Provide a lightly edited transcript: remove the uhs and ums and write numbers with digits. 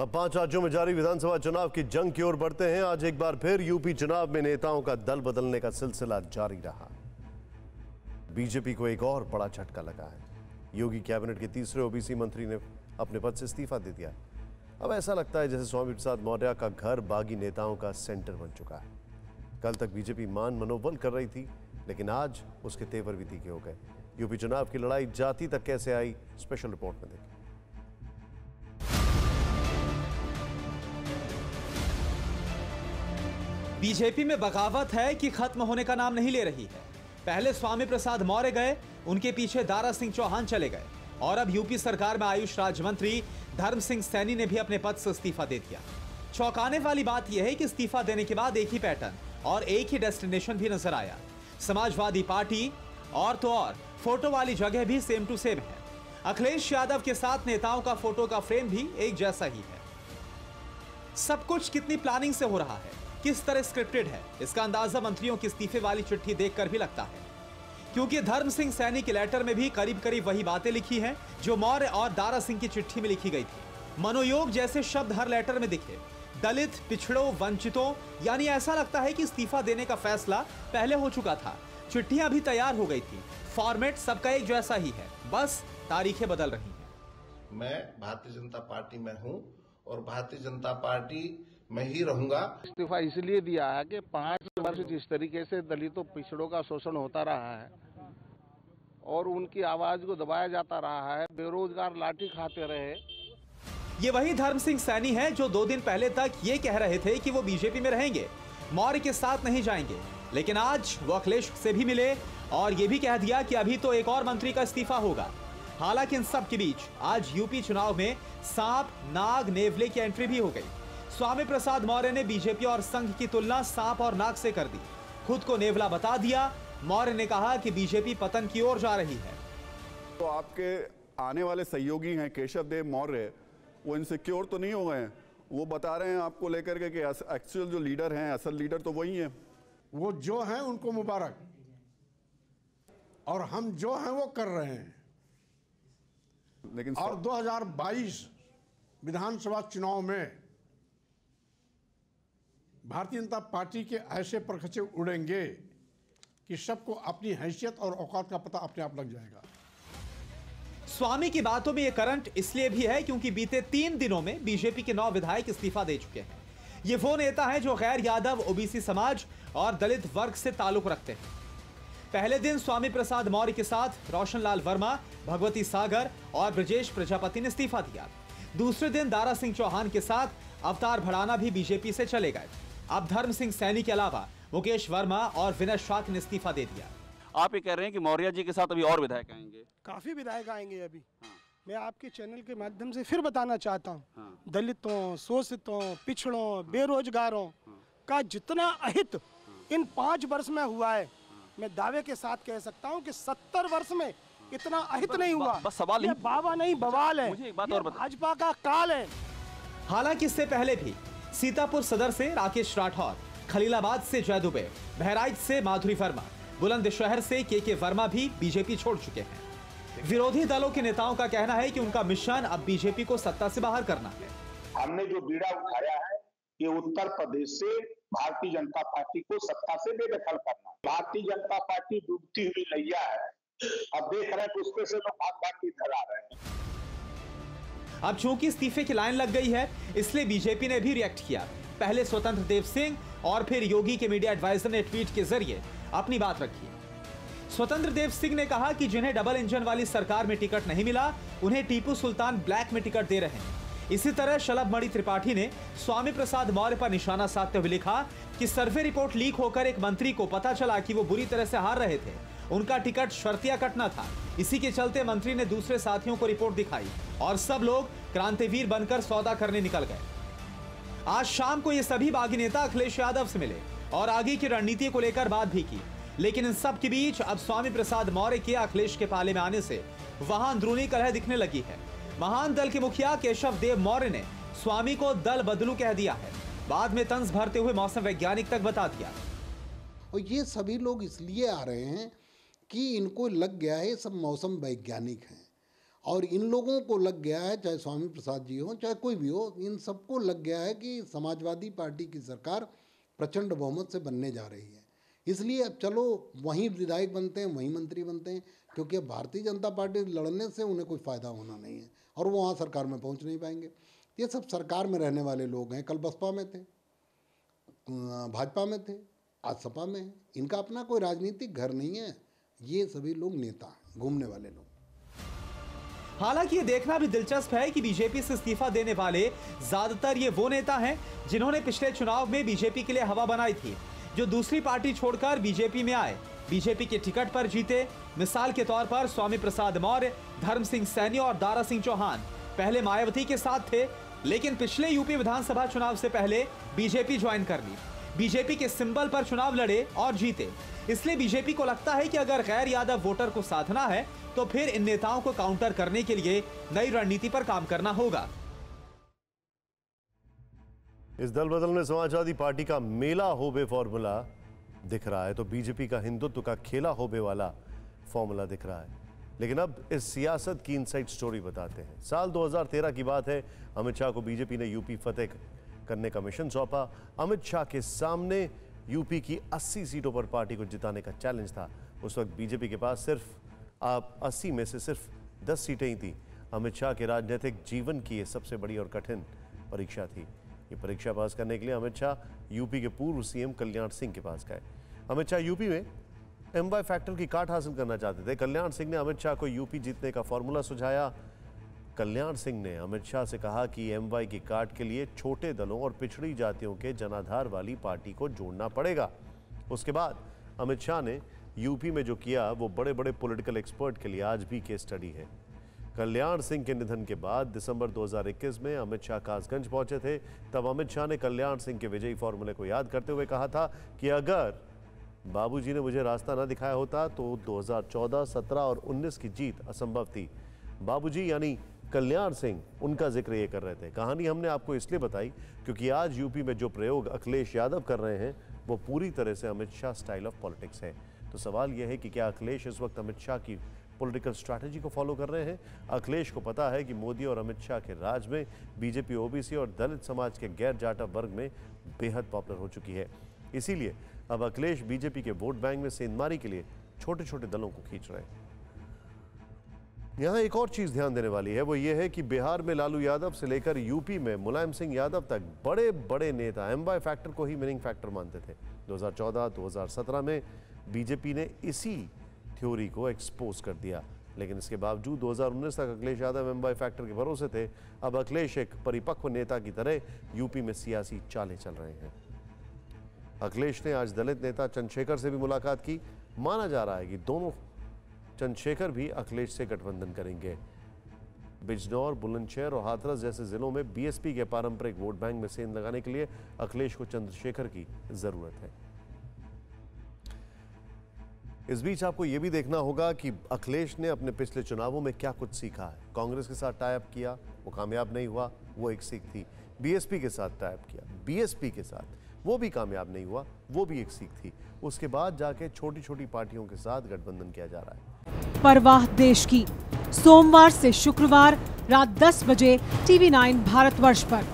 अब 5 राज्यों में जारी विधानसभा चुनाव की जंग की ओर बढ़ते हैं। आज एक बार फिर यूपी चुनाव में नेताओं का दल बदलने का सिलसिला जारी रहा। बीजेपी को एक और बड़ा झटका लगा है। योगी कैबिनेट के तीसरे ओबीसी मंत्री ने अपने पद से इस्तीफा दे दिया। अब ऐसा लगता है जैसे स्वामी प्रसाद मौर्य का घर बागी नेताओं का सेंटर बन चुका है। कल तक बीजेपी मान मनोबल कर रही थी, लेकिन आज उसके तेवर भी तीखे हो गए। यूपी चुनाव की लड़ाई जाति तक कैसे आई, स्पेशल रिपोर्ट में देखें। बीजेपी में बगावत है कि खत्म होने का नाम नहीं ले रही है। पहले स्वामी प्रसाद मौर्य गए, उनके पीछे दारा सिंह चौहान चले गए और अब यूपी सरकार में आयुष राज्य मंत्री धर्म सिंह सैनी ने भी अपने पद से इस्तीफा दे दिया। चौंकाने वाली बात यह है कि इस्तीफा देने के बाद एक ही पैटर्न और एक ही डेस्टिनेशन भी नजर आया। समाजवादी पार्टी और तो और फोटो वाली जगह भी सेम टू सेम है। अखिलेश यादव के साथ नेताओं का फोटो का फ्रेम भी एक जैसा ही है। सब कुछ कितनी प्लानिंग से हो रहा है, किस तरह स्क्रिप्टेड है, इसका अंदाजा मंत्रियों की इस्तीफे वाली चिट्ठी देखकर भी लगता है, क्योंकि धर्म सिंह सैनी के लेटर में भी करीब करीब वही बातें लिखी हैं जो मौर्य और दारा सिंह की चिट्ठी में लिखी गई थी। मनोयोग जैसे शब्द हर लेटर में दिखे। दलित, पिछड़ों, वंचितों, यानी ऐसा लगता है कि इस्तीफा देने का फैसला पहले हो चुका था। चिट्ठियां भी तैयार हो गई थी। फॉर्मेट सबका एक जैसा ही है, बस तारीखें बदल रही हैं। मैं भारतीय जनता पार्टी में हूं और भारतीय जनता पार्टी में ही रहूंगा। इस्तीफा इसलिए दिया है कि 5 वर्ष जिस तरीके से दलितों पिछड़ों का शोषण होता रहा है और उनकी आवाज को दबाया जाता रहा है, बेरोजगार लाठी खाते रहे। ये वही धर्म सिंह सैनी है जो 2 दिन पहले तक ये कह रहे थे कि वो बीजेपी में रहेंगे, मौर्य के साथ नहीं जाएंगे, लेकिन आज वो अखिलेश से भी मिले और ये भी कह दिया कि अभी तो एक और मंत्री का इस्तीफा होगा। हालांकि इन सब के बीच आज यूपी चुनाव में सांप, नाग, नेवले की एंट्री भी हो गई। स्वामी प्रसाद मौर्य ने बीजेपी और संघ की तुलना सांप और नाग से कर दी, खुद को नेवला बता दिया। मौर्य ने कहा कि बीजेपी पतन की ओर जा रही है। तो आपके आने वाले सहयोगी हैं केशव देव मौर्य, वो इनसिक्योर तो नहीं हो गए हैं? वो बता रहे हैं आपको लेकर के कि एक्चुअल जो लीडर हैं, असल लीडर तो वही है। वो जो हैं उनको मुबारक, और हम जो हैं वो कर रहे हैं। लेकिन और 2022 विधानसभा चुनाव में भारतीय जनता पार्टी के ऐसे परखचे उड़ेंगे कि सबको अपनी हैसियत और औकात का पता अपने आप लग जाएगा। स्वामी की बातों में यह करंट इसलिए भी है क्योंकि बीते 3 दिनों में बीजेपी के 9 विधायक इस्तीफा दे चुके हैं। ये वो नेता हैं जो गैर यादव, ओबीसी समाज और दलित वर्ग से ताल्लुक रखते हैं। पहले दिन स्वामी प्रसाद मौर्य के साथ रोशनलाल वर्मा, भगवती सागर और ब्रजेश प्रजापति ने इस्तीफा दिया। दूसरे दिन दारा सिंह चौहान के साथ अवतार भड़ाना भी बीजेपी से चले गए। अब धर्म सिंह सैनी के अलावा मुकेश वर्मा और विनय शाह ने इस्तीफा दे दिया। आप ये कह रहे हैं कि मौर्य जी के साथ अभी और विधायक आएंगे? काफी विधायक आएंगे अभी। मैं आपके चैनल के माध्यम से फिर बताना चाहता हूँ, दलितों, शोषितों, पिछड़ों, बेरोजगारों का जितना अहित इन 5 वर्ष में हुआ है, मैं दावे के साथ कह सकता हूँ कि 70 वर्ष में इतना अहित नहीं हुआ। बस सवाल ये बाबा नहीं बवाल है। मुझे एक बात और बता। भाजपा का काल है। हालांकि इससे पहले भी सीतापुर सदर से राकेश राठौर, खलीलाबाद से जय दुबे, बहराइच से माधुरी वर्मा, बुलंदशहर से के वर्मा भी बीजेपी छोड़ चुके हैं। विरोधी दलों के नेताओं का कहना है कि उनका मिशन अब बीजेपी को सत्ता से बाहर करना है। हमने जो बीड़ा उठाया है ये उत्तर प्रदेश से भारतीय जनता पार्टी को सत्ता से बेदखल करना। भारतीय जनता पार्टी डूबती हुई नैया है, अब देख रहे हैं कि उसमें से लोग भाग के इधर आ रहे हैं। अब चूंकि इस्तीफे की लाइन लग गई है, इसलिए बीजेपी ने भी रिएक्ट किया। पहले स्वतंत्र देव सिंह और फिर योगी के मीडिया एडवाइजर ने ट्वीट के जरिए अपनी बात रखी। स्वतंत्र देव सिंह ने कहा कि जिन्हें डबल इंजन वाली सरकार में टिकट नहीं मिला, उन्हें टीपू सुल्तान ब्लैक में टिकट दे रहे हैं। इसी तरह शलभ मणि त्रिपाठी ने स्वामी प्रसाद मौर्य पर निशाना साधते हुए लिखा कि सर्वे रिपोर्ट लीक होकर एक मंत्री को पता चला कि वो बुरी तरह से हार रहे थे, उनका टिकट शर्तिया कटना था। इसी के चलते मंत्री ने दूसरे साथियों को रिपोर्ट दिखाई और सब लोग क्रांतिवीर बनकर सौदा करने निकल गए। आज शाम को ये सभी बागी नेता अखिलेश यादव से मिले और आगे की रणनीति को लेकर बात भी की, लेकिन इन सब के बीच अब स्वामी प्रसाद मौर्य के अखिलेश के पाले में आने से वहां अंदरूनी कलह दिखने लगी है। महान दल के मुखिया केशव देव मौर्य ने स्वामी को दल बदलू कह दिया है, बाद में तंज भरते हुए मौसम वैज्ञानिक तक बता दिया। और ये सभी लोग इसलिए आ रहे हैं कि इनको लग गया है सब मौसम वैज्ञानिक हैं और इन लोगों को लग गया है, चाहे स्वामी प्रसाद जी हो चाहे कोई भी हो, इन सबको लग गया है कि समाजवादी पार्टी की सरकार प्रचंड बहुमत से बनने जा रही है। इसलिए अब चलो वहीं विधायक बनते हैं, वहीं मंत्री बनते हैं, क्योंकि अब भारतीय जनता पार्टी लड़ने से उन्हें कोई फ़ायदा होना नहीं है और वो वहाँ सरकार में पहुँच नहीं पाएंगे। ये सब सरकार में रहने वाले लोग हैं। कल बसपा में थे, भाजपा में थे, आज सपा में है। इनका अपना कोई राजनीतिक घर नहीं है। ये सभी लोग नेता, घूमने वाले लोग। हालांकि ये देखना भी दिलचस्प है कि बीजेपी से इस्तीफा देने वाले ज्यादातर ये वो नेता हैं जिन्होंने पिछले चुनाव में बीजेपी के लिए हवा बनाई थी, जो दूसरी पार्टी छोड़कर बीजेपी में आए, बीजेपी के टिकट पर जीते। मिसाल के तौर पर स्वामी प्रसाद मौर्य, धर्म सिंह सैनी और दारा सिंह चौहान पहले मायावती के साथ थे, लेकिन पिछले यूपी विधानसभा चुनाव से पहले बीजेपी ज्वाइन कर ली, बीजेपी के सिंबल पर चुनाव लड़े और जीते। इसलिए बीजेपी को लगता है कि अगर गैर यादव वोटर को साधना है तो फिर इन नेताओं को काउंटर करने के लिए नई रणनीति पर काम करना होगा। इस दल बदल में समाजवादी पार्टी का मेला होबे फॉर्मूला दिख रहा है तो बीजेपी का हिंदुत्व का खेला होबे वाला फॉर्मूला दिख रहा है। लेकिन अब इस सियासत की इनसाइड स्टोरी बताते हैं। साल 2013 की बात है। अमित शाह को बीजेपी ने यूपी फतेह करने का मिशन सौंपा। अमित शाह के सामने यूपी की 80 सीटों पर पार्टी को जिताने का चैलेंज था। उस वक्त बीजेपी के पास सिर्फ 80 में से सिर्फ 10 सीटें ही थी। अमित शाह के राजनीतिक जीवन की ये सबसे बड़ी और कठिन परीक्षा थी। ये परीक्षा पास करने के लिए अमित शाह यूपी के पूर्व सीएम कल्याण सिंह के पास गए। अमित शाह यूपी में MY फैक्टर की काट हासिल करना चाहते थे। कल्याण सिंह ने अमित शाह को यूपी जीतने का फॉर्मूला सुझाया। कल्याण सिंह ने अमित शाह से कहा कि MY की काट के लिए छोटे दलों और पिछड़ी जातियों के जनाधार वाली पार्टी को जोड़ना पड़ेगा। उसके बाद अमित शाह ने यूपी में जो किया वो बड़े बड़े पॉलिटिकल एक्सपर्ट के लिए आज भी केस स्टडी है। कल्याण सिंह के निधन के बाद दिसंबर 2021 में अमित शाह कासगंज पहुंचे थे। तब अमित शाह ने कल्याण सिंह के विजयी फॉर्मूले को याद करते हुए कहा था कि अगर बाबूजी ने मुझे रास्ता न दिखाया होता तो 2014, 17 और 19 की जीत असंभव थी। बाबूजी यानी कल्याण सिंह, उनका जिक्र ये कर रहे थे। कहानी हमने आपको इसलिए बताई क्योंकि आज यूपी में जो प्रयोग अखिलेश यादव कर रहे हैं वो पूरी तरह से Amit Shah style of politics है। तो सवाल यह है कि क्या अखिलेश इस वक्त अमित शाह की पॉलिटिकल स्ट्रैटेजी को फॉलो कर रहे हैं? अखिलेश को पता है कि मोदी और अमित शाह के राज में बीजेपी ओबीसी और दलित समाज के गैर जाटा वर्ग में बेहद पॉपुलर हो चुकी है। इसीलिए अब अखिलेश बीजेपी के वोट बैंक में सेंधमारी के लिए छोटे छोटे दलों को खींच रहे हैं। यहां एक और चीज ध्यान देने वाली है, वो ये है कि बिहार में लालू यादव से लेकर यूपी में मुलायम सिंह यादव तक बड़े बड़े नेता MY फैक्टर को ही विनिंग फैक्टर मानते थे। 2014, 2017 में बीजेपी ने इसी थ्योरी को एक्सपोज कर दिया, लेकिन इसके बावजूद 2019 तक अखिलेश यादव MY फैक्टर के भरोसे थे। अब अखिलेश एक परिपक्व नेता की तरह यूपी में सियासी चालें चल रहे हैं। अखिलेश ने आज दलित नेता चंद्रशेखर से भी मुलाकात की। माना जा रहा है कि दोनों चंद्रशेखर भी अखिलेश से गठबंधन करेंगे। बिजनौर, बुलंदशहर और हाथरस जैसे जिलों में BSP के पारंपरिक वोट बैंक में सेंध लगाने के लिए अखिलेश को चंद्रशेखर की जरूरत है। इस बीच आपको यह भी देखना होगा कि अखिलेश ने अपने पिछले चुनावों में क्या कुछ सीखा है। कांग्रेस के साथ टाई अप किया, वो कामयाब नहीं हुआ, वो एक सीख थी। BSP के साथ टाई अप किया, BSP के साथ, वो भी कामयाब नहीं हुआ, वो भी एक सीख थी। उसके बाद जाके छोटी छोटी पार्टियों के साथ गठबंधन किया जा रहा है। परवाह देश की, सोमवार से शुक्रवार रात 10 बजे TV9 भारतवर्ष पर।